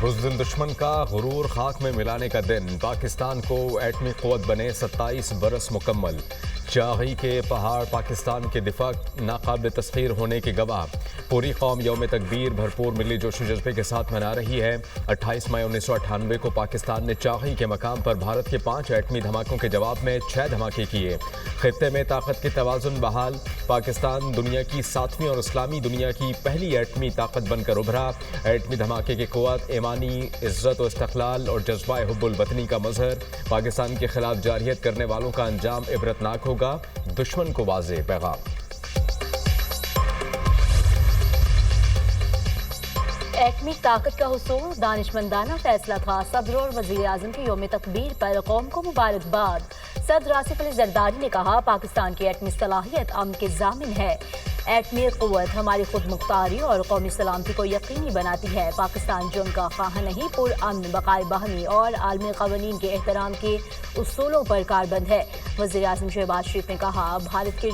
بزدل دشمن کا غرور خاک میں ملانے کا دن، پاکستان کو ایٹمی قوت بنے 27 برس مکمل۔ چاغی کے پہاڑ پاکستان کے دفاع ناقابل تسخیر ہونے کے گواہ۔ پوری قوم یوم تکبیر بھرپور ملی جوش و جذبے کے ساتھ منا رہی ہے۔ 28 مئی 1998 کو پاکستان نے چاغی کے مقام پر بھارت کے 5 ایٹمی دھماکوں کے جواب میں 6 دھماکے کیے۔ خطے میں طاقت کے توازن بحال، پاکستان دنیا کی 7ویں اور اسلامی دنیا کی پہلی ایٹمی طاقت بن کر ابھرا۔ ایٹمی دھماکے کی قوت، ایمانی عزت و استقلال اور جذبہ حب الوطنی کا مظہر۔ پاکستان کے خلاف جارحیت کرنے والوں کا انجام عبرتناک ہوگا، دشمن کو واضح پیغام۔ ایٹمی طاقت کا حصول دانشمندانہ فیصلہ تھا۔ صدر اور وزیر اعظم کے یوم تکبیر پر قوم کو مبارکباد۔ صدر آصف علی زرداری نے کہا، پاکستان کی ایٹمی صلاحیت امن کے ضامن ہے۔ ایٹمی قوت ہماری خود مختاری اور قومی سلامتی کو یقینی بناتی ہے۔ پاکستان جنگ کا خواہاں نہیں، پرامن، بقائے باہمی اور عالمی قوانین کے احترام کے اصولوں پر کاربند ہے۔ وزیر اعظم شہباز شریف نے کہا، بھارت کے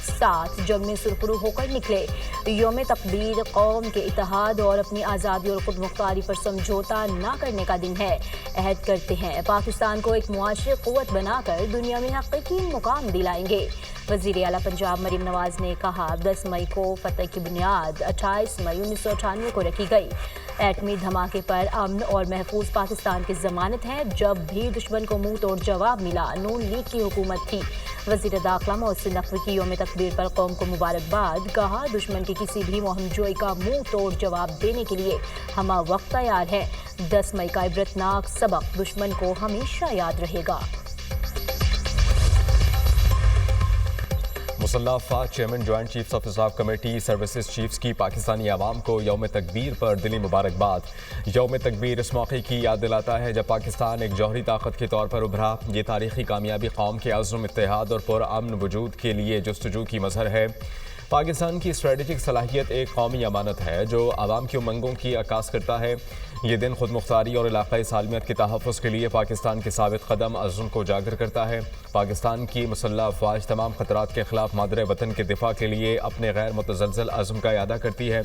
ساتھ جنگ میں سرخرو ہو کر نکلے۔ یوم تکبیر قوم کے اتحاد اور اپنی آزادی اور خود مختاری پر سمجھوتا نہ کرنے کا دن ہے۔ عہد کرتے ہیں پاکستان کو ایک معاشرے قوت بنا کر دنیا میں حقیقی مقام دلائیں گے۔ وزیر اعلیٰ پنجاب مریم نواز نے کہا، 10 مئی کو فتح کی بنیاد 28 مئی 1998 کو رکھی گئی۔ ایٹمی دھماکے پر امن اور محفوظ پاکستان کی ضمانت ہے۔ جب بھی دشمن کو منہ توڑ جواب ملا، نون لیگ کی حکومت تھی۔ وزیر داخلہ محسن نقوی کی یوم تکبیر پر قوم کو مبارکباد۔ کہا، دشمن کی کسی بھی مہم جوئی کا منہ توڑ جواب دینے کے لیے ہم وقت تیار ہیں۔ 10 مئی کا عبرتناک سبق دشمن کو ہمیشہ یاد رہے گا۔ مسلح افواج chairman joint chiefs of staff committee services chiefs کی پاکستانی عوام کو یوم تکبیر پر دلی مبارکباد۔ یوم تکبیر اس موقع کی یاد دلاتا ہے جب پاکستان ایک جوہری طاقت کے طور پر ابھرا۔ یہ تاریخی کامیابی قوم کے عزم، اتحاد اور پرامن وجود کے لیے جستجو کی مظہر ہے۔ پاکستان کی اسٹریٹجک صلاحیت ایک قومی امانت ہے جو عوام کی امنگوں کی عکاس کرتا ہے۔ یہ دن خود مختاری اور علاقائی سالمیت کے تحفظ کے لیے پاکستان کے ثابت قدم عزم کو اجاگر کرتا ہے۔ پاکستان کی مسلح افواج تمام خطرات کے خلاف مادر وطن کے دفاع کے لیے اپنے غیر متزلزل عزم کا اعادہ کرتی ہے۔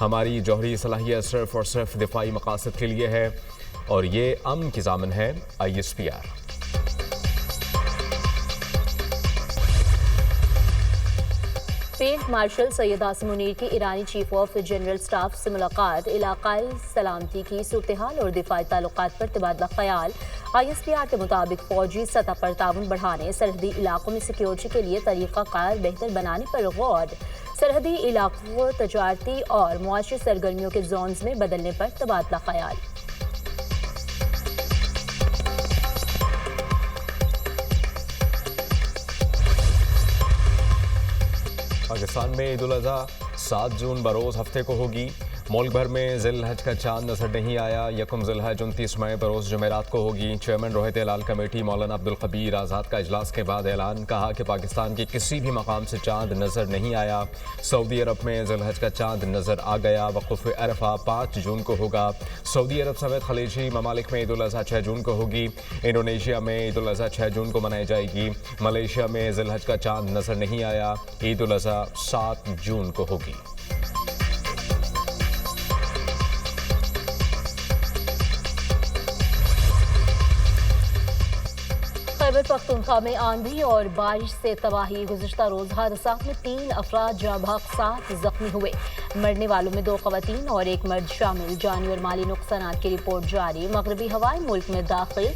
ہماری جوہری صلاحیت صرف اور صرف دفاعی مقاصد کے لیے ہے اور یہ امن کی ضامن ہے۔ ISPR۔ Field marshal Syed Asim Munir کی ایرانی چیف آف جنرل اسٹاف سے ملاقات۔ علاقائی سلامتی کی صورتحال اور دفاعی تعلقات پر تبادلہ خیال۔ ISPR کے مطابق فوجی سطح پر تعاون بڑھانے، سرحدی علاقوں میں سیکیورٹی کے لیے طریقہ کار بہتر بنانے پر غور۔ سرحدی علاقوں کو تجارتی اور معاشی سرگرمیوں کے زونز میں بدلنے پر تبادلہ خیال۔ پاکستان میں عید الاضحیٰ 7 جون بروز ہفتے کو ہوگی۔ ملک بھر میں ذی الحج کا چاند نظر نہیں آیا۔ یکم ذی الحج 29 مئی بروز جمعرات کو ہوگی۔ چیئرمین روحیت ہلال کمیٹی مولانا عبدالخبیر آزاد کا اجلاس کے بعد اعلان، کہا کہ پاکستان کے کسی بھی مقام سے چاند نظر نہیں آیا۔ سعودی عرب میں ذی الحج کا چاند نظر آ گیا۔ وقوف عرفہ 5 جون کو ہوگا۔ سعودی عرب سمیت خلیجی ممالک میں عید الاضحیٰ 6 جون کو ہوگی۔ انڈونیشیا میں عید الاضحیٰ 6 جون کو منائی جائے گی۔ ملیشیا میں ذی الحج کا چاند نظر نہیں آیا۔ عید الاضحیٰ 7 جون کو ہوگی۔ خیبر پختونخوا میں آندھی اور بارش سے تباہی۔ گزشتہ روز حادثات میں 3 افراد جاں بحق 7 زخمی ہوئے۔ مرنے والوں میں 2 خواتین اور 1 مرد شامل۔ جانی اور مالی نقصانات کی رپورٹ جاری۔ مغربی ہوائیں ملک میں داخل۔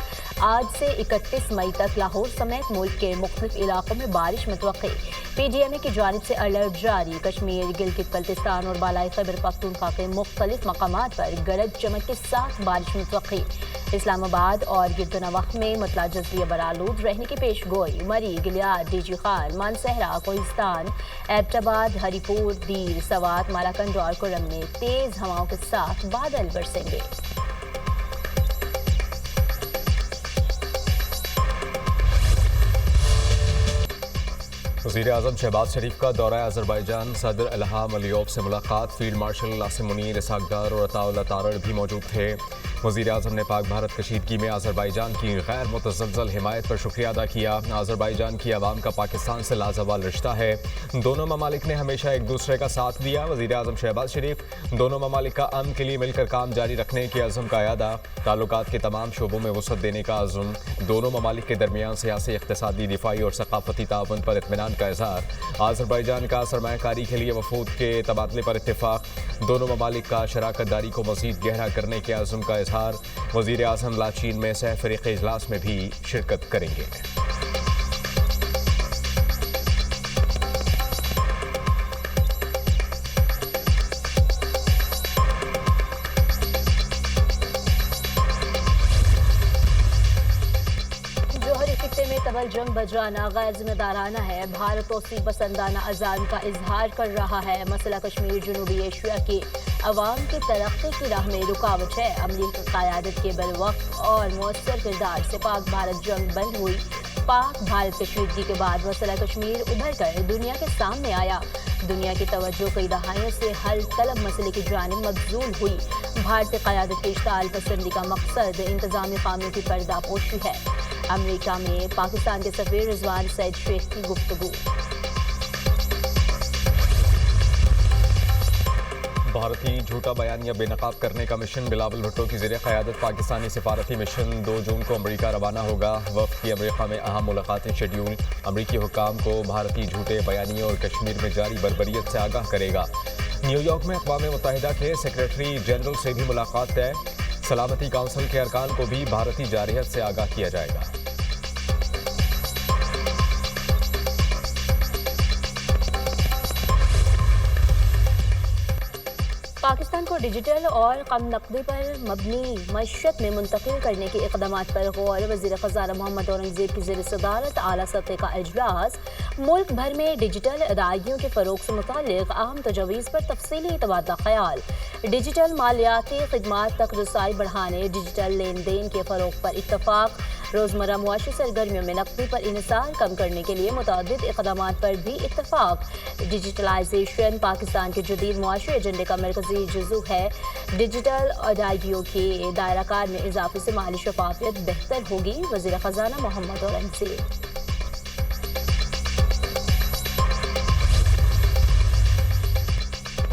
آج سے 31 مئی تک لاہور سمیت ملک کے مختلف علاقوں میں بارش متوقع۔ PDMA کی جانب سے الرٹ جاری۔ کشمیر، گلگت بلتستان اور بالائی خیبر پختونخوا کے مختلف مقامات پر گرج چمک کے ساتھ بارش متوقع۔ اسلام آباد اور گرد و نواح میں مطلع جزویہ برآلود رہنے کی پیش گوئی۔ مری، گلیار، DG خان، مانسہرہ، کوہستان، ایبٹ آباد، ہری پور، دیر، سوات، مالاکنڈ اور کرم میں تیز ہواؤں کے ساتھ بادل برسیں گے۔ वज़ीर आज़म शहबाज शरीफ का दौरा अज़रबैजान, सदर इल्हाम अलीयौफ से मुलाकात, फील्ड मार्शल नासिम मुनीर, इसहाक डार और अताउल्लाह तारड़ भी मौजूद थे। वज़ीर आज़म ने पाक भारत कशीदगी में अज़रबैजान की गैर मुतज़लज़ल हिमायत पर शुक्रिया अदा किया। अज़रबैजान की आवाम का पाकिस्तान से लाजवाल रिश्ता है, दोनों ममालिक ने हमेशा एक दूसरे का साथ दिया। वज़ीर आज़म शहबाज शरीफ दोनों ममालिक का अमन के लिए मिलकर काम जारी रखने के अज़्म का अदा, ताल्लुकात के तमाम शोबों में वसअत देने का अज़्म, दोनों ममालिक के दरमियान सियासी, इक़्तिसादी, दिफाई और सक़ाफ़ती ताउन पर इत्मीनान का इज़हार, अज़रबैजान का सरमायाकारी के लिए वफूद के तबादले पर इत्तेफाक, दोनों ममालिक का शराकत दारी को मज़ीद गहरा करने के अज़्म का इज़हार। वज़ीर आज़म लाचीन में सह फ़रीक़ इजलास में भी शिरकत करेंगे। जंग बजाना गैर जिम्मेदाराना है, भारत तोसी पसंदाना अज़ान का इजहार कर रहा है। मसला कश्मीर जनूबी एशिया के अवाम की तरक्की की राह में रुकावट है। अमरीकी क़यादत के बरवक्त और मौसर किरदार से पाक भारत जंग बंद हुई। पाक भारत कशीदगी के बाद मसला कश्मीर उभर कर दुनिया के सामने आया। दुनिया की तवज्जो कई दहाइयों से हल तलब मसले की जानिब मबजूल हुई। भारतीय क़यादत की इश्ताल पसंदी का मकसद इंतज़ामी खामियों की पर्दापोशी है। अमेरिका में पाकिस्तान के सफीर रिजवान सैयद शेख की गुफ्तगू। भारतीय झूठा बयानिया बेनकाब करने का मिशन, बिलावल भुट्टो की ज़ेर क़यादत पाकिस्तानी सिफारती मिशन 2 जून को अमरीका रवाना होगा। वफ़द की अमरीका में अहम मुलाकातें शेड्यूल, अमरीकी हुक्काम को भारतीय झूठे बयानियों और कश्मीर में जारी बर्बरियत से आगाह करेगा। न्यूयॉर्क में अक़वाम मुत्तहिदा के सेक्रेटरी जनरल से भी मुलाकात तय, सलामती काउंसिल के अरकान को भी भारतीय जारहियत से आगाह किया जाएगा। पाकिस्तान को डिजिटल और कम नकदी पर मबनी मईशत में मुंतकिल करने के इक़दामात पर गौर। वज़ीर ख़ज़ाना मोहम्मद औरंगज़ेब की ज़ेर सदारत आला सतह का इजलास, मुल्क भर में डिजिटल अदायगियों के फ़रोग़ से मुताल्लिक़ अहम तजावीज़ पर तफसीली तबादला ख़याल, डिजिटल मालियाती ख़िदमात तक रसाई बढ़ाने, डिजिटल लेन देन के फ़रोग़ पर इत्तफ़ाक़, रोज़मर्रा मुआशी सरगर्मियों में नकदी पर इन्हिसार कम करने के लिए मुतअद्दिद इक़दामात पर भी इत्तफ़ाक़। डिजिटलाइजेशन पाकिस्तान के जदीद मुआशी एजेंडे का मरकज़ी जुज़ू है। डिजिटल अदायगियों के दायराकार में इजाफे से माली शफाफियत बेहतर होगी। वज़ीर ख़ज़ाना मोहम्मद औरंगज़ेब।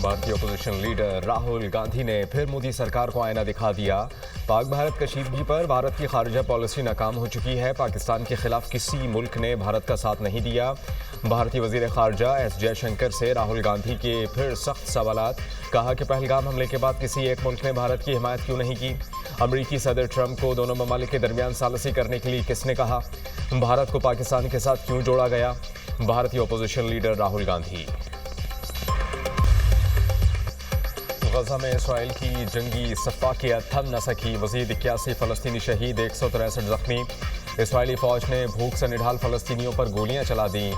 भारतीय अपोजिशन लीडर राहुल गांधी ने फिर मोदी सरकार को आईना दिखा दिया। पाक भारत कशीदगी पर भारत की खारजा पॉलिसी नाकाम हो चुकी है। पाकिस्तान के खिलाफ किसी मुल्क ने भारत का साथ नहीं दिया। भारतीय वज़ीर ख़ारजा एस जयशंकर से राहुल गांधी के फिर सख्त सवालात, कहा कि पहलगाम हमले के बाद किसी एक मुल्क ने भारत की हिमायत क्यों नहीं की। अमरीकी सदर ट्रंप को दोनों ममालिक के दरमियान सालसी करने के लिए किसने कहा। भारत को पाकिस्तान के साथ क्यों जोड़ा गया। भारतीय अपोजिशन लीडर राहुल गांधी। गजा में इसराइल की जंगी सफाकियत थम न सकी, मज़ीद 81 फ़लस्तीनी शहीद, 163 ज़ख्मी। इसराइली फ़ौज ने भूख से निढाल फ़लस्तीनियों पर गोलियां चला दी।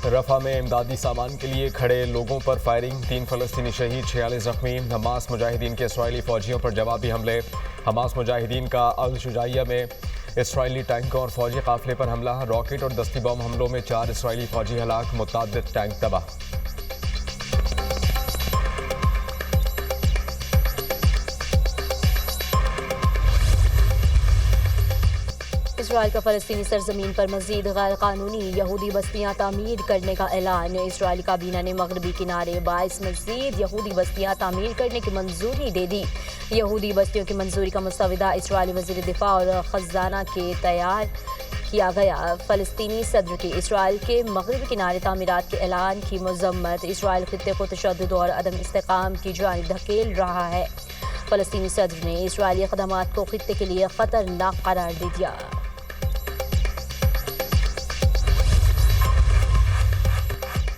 रफ़ा में इमदादी सामान के लिए खड़े लोगों पर फायरिंग, 3 फ़लस्तीनी शहीद, 46 ज़ख्मी। हमास मुजाहिदीन के इसराइली फ़ौजियों पर जवाबी हमले। हमास मुजाहिदीन का अल शुजाइया में इसराइली टैंकों और फ़ौजी काफ़िले पर हमला, रॉकेट और दस्ती बम हमलों में 4 इसराइली फ़ौजी हलाक, मुतअद्दिद टैंक तबाह। इसराइल का फ़लस्तीनी सरजमीन पर मज़ीद गैर कानूनी यहूदी बस्तियाँ तामीर करने का ऐलान। इसराइली काबीना ने मगरबी किनारे 22 मज़ीद यहूदी बस्तियाँ तामीर करने की मंजूरी दे दी। यहूदी बस्तियों की मंजूरी का मुसविदा इसराइली वज़ीर दिफा और ख़ज़ाना के तैयार किया गया। फ़लस्तीनी सदर की इसराइल के मगरबी किनारे तामीरात के ऐलान की मज़म्मत इसराइल खित्ते को तशद्दुद और अदम इस्तेकाम की जानिब धकेल रहा है। फ़लस्तीनी सदर ने इसराइली इक़दामात को खित्ते के लिए ख़तरनाक करार दे दिया।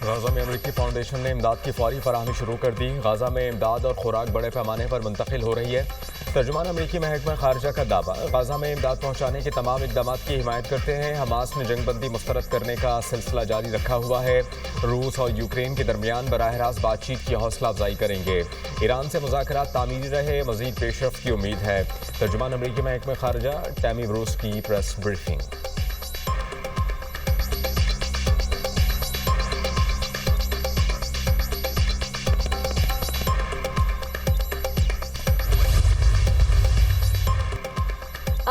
गाज़ा में अमरीकी फाउंडेशन ने इमदाद की फौरी फराहमी शुरू कर दी। गाज़ा में इमदाद और खुराक बड़े पैमाने पर मुंतकिल हो रही है। तर्जुमान अमरीकी महकमा खारजा का दावा, गाज़ा में इमदाद पहुँचाने के तमाम इक़दामात की हिमायत करते हैं। हमास ने जंगबंदी मुस्तरद करने का सिलसिला जारी रखा हुआ है। रूस और यूक्रेन के दरमियान बराह रास्त बातचीत की हौसला अफजाई करेंगे। ईरान से मुज़ाकरात तामीरी रहे, मज़ीद पेशरफ्त की उम्मीद है। तर्जुमान अमरीकी महकमा खारजा टैमी ब्रूस की प्रेस ब्रीफिंग।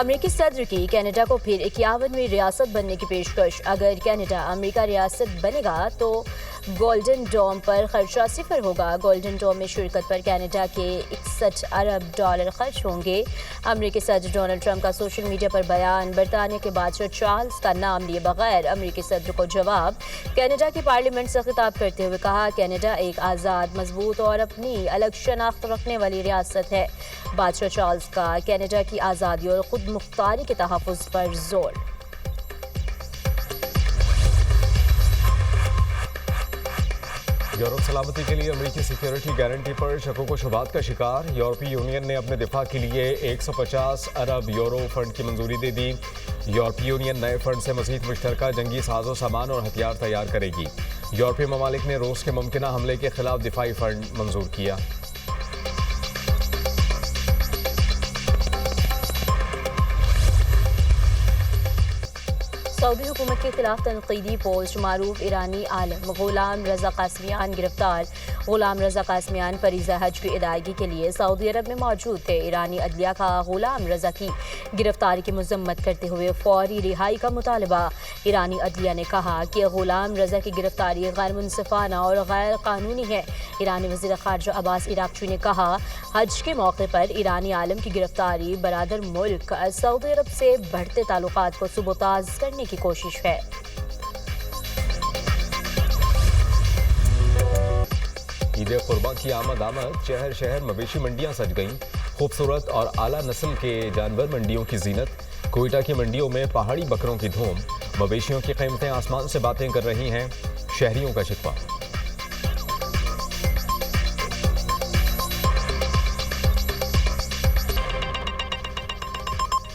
अमरीकी सदर की कनाडा को फिर 51वीं रियासत बनने की पेशकश। अगर कनाडा अमरीका रियासत बनेगा तो गोल्डन डोम पर खर्चा सिफर होगा। गोल्डन डोम में शिरकत पर कनाडा के 61 अरब डॉलर खर्च होंगे। अमरीकी सदर डोनाल्ड ट्रंप का सोशल मीडिया पर बयान। बरतानिया के बादशाह चार्ल्स का नाम लिए बगैर अमरीकी सदर को जवाब। कनाडा की पार्लियामेंट से खिताब करते हुए कहा, कनाडा एक आज़ाद, मजबूत और अपनी अलग शनाख्त रखने वाली रियासत है। बादशाह चार्ल्स का कनाडा की आज़ादी और खुद मुख्तारी के तहफ़्फ़ुज़ पर जोर। यूरोप सलामती के लिए अमेरिकी सिक्योरिटी गारंटी पर शकों को शुबात का शिकार। यूरोपीय यूनियन ने अपने दिफा के लिए 150 अरब यूरो फंड की मंजूरी दे दी। यूरोपीय यूनियन नए फंड से मज़ीद मुश्तरका जंगी साजो सामान और हथियार तैयार करेगी। यूरोपीय ममालिक ने रूस के मुमकिना हमले के खिलाफ दिफाई फंड मंजूर किया। सऊदी हुकूमत के खिलाफ तनकीदी पोस्ट। मारूफ ईरानी आलम गुलाम रजा कासमियान गिरफ्तार। गुलाम रजा कासमियान फरीज़ा हज की अदायगी के लिए सऊदी अरब में मौजूद थे। ईरानी अदलिया का गुलाम रजा की गिरफ्तारी की मजम्मत करते हुए फौरी रिहाई का मुतालबा। ईरानी अदलिया ने कहा कि गुलाम रजा की गिरफ्तारी गैर मुनसिफाना और गैर कानूनी है। ईरानी वज़ीर ख़ारिजा अब्बास इराक़ची ने कहा, हज के मौके पर ईरानी आलम की गिरफ्तारी बरादर मुल्क सऊदी अरब से बढ़ते ताल्लुकात को सुबोताज करने की कोशिश है। ईद कुर्बान की आमद शहर शहर मवेशी मंडियां सज गईं। खूबसूरत और आला नस्ल के जानवर मंडियों की जीनत। कोयटा की मंडियों में पहाड़ी बकरों की धूम। मवेशियों की कीमतें आसमान से बातें कर रही हैं। शहरियों का शिकवा।